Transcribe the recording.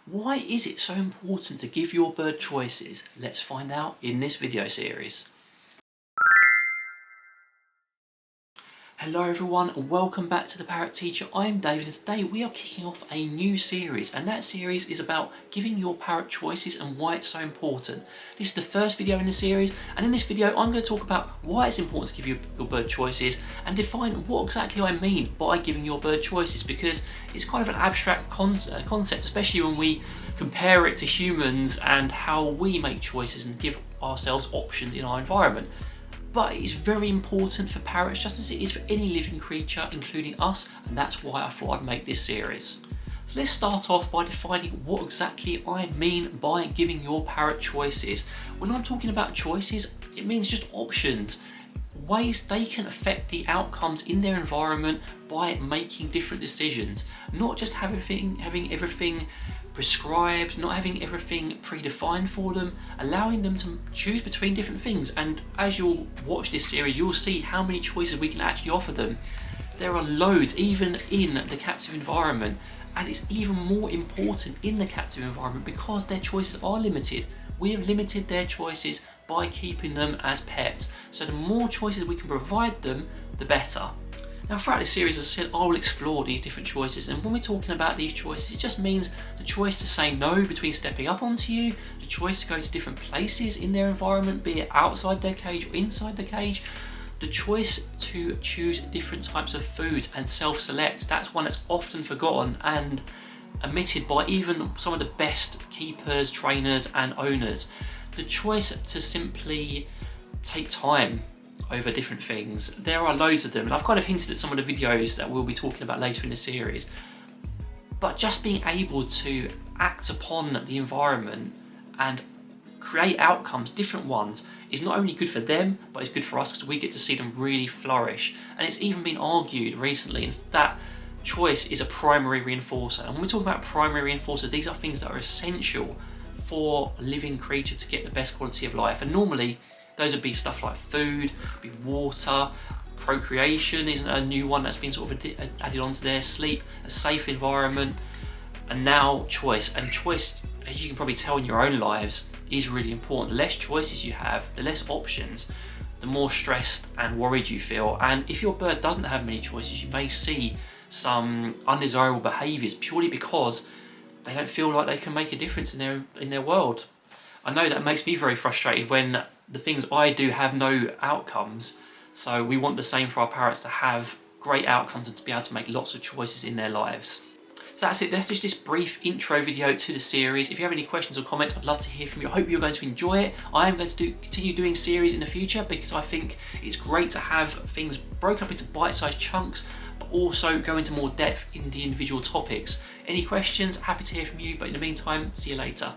Why is it so important to give your bird choices? Let's find out in this video series. Hello everyone and welcome back to The Parrot Teacher. I'm David and today we are kicking off a new series, and that series is about giving your parrot choices and why it's so important. This is the first video in the series, and in this video I'm going to talk about why it's important to give your bird choices and define what exactly I mean by giving your bird choices, because it's kind of an abstract concept, especially when we compare it to humans and how we make choices and give ourselves options in our environment. But it's very important for parrots just as it is for any living creature, including us, and that's why I thought I'd make this series. So let's start off by defining what exactly I mean by giving your parrot choices. When I'm talking about choices, it means just options, ways they can affect the outcomes in their environment by making different decisions, not just having everything prescribed, not having everything predefined for them, allowing them to choose between different things. And as you'll watch this series, you'll see how many choices we can actually offer them. There are loads, even in the captive environment, and it's even more important in the captive environment because their choices are limited. We have limited their choices by keeping them as pets. So the more choices we can provide them, the better. Now throughout this series, as I said, I will explore these different choices, and when we're talking about these choices, it just means the choice to say no between stepping up onto you, the choice to go to different places in their environment, be it outside their cage or inside the cage, the choice to choose different types of foods and self-select. That's one that's often forgotten and omitted by even some of the best keepers, trainers and owners. The choice to simply take time over different things. There are loads of them, and I've kind of hinted at some of the videos that we'll be talking about later in the series. But just being able to act upon the environment and create outcomes, different ones, is not only good for them, but it's good for us because we get to see them really flourish. And it's even been argued recently that choice is a primary reinforcer. And when we talk about primary reinforcers, these are things that are essential for a living creature to get the best quality of life. And normally, those would be stuff like food, be water, procreation is a new one that's been sort of added onto there, sleep, a safe environment, and now choice. And choice, as you can probably tell in your own lives, is really important. The less choices you have, the less options, the more stressed and worried you feel. And if your bird doesn't have many choices, you may see some undesirable behaviours purely because they don't feel like they can make a difference in their world. I know that makes me very frustrated when the things I do have no outcomes, so we want the same for our parrots, to have great outcomes and to be able to make lots of choices in their lives. So that's it, that's just this brief intro video to the series. If you have any questions or comments, I'd love to hear from you. I hope you're going to enjoy it. I am going to continue doing series in the future because I think it's great to have things broken up into bite-sized chunks, but also go into more depth in the individual topics. Any questions, happy to hear from you, but in the meantime, see you later.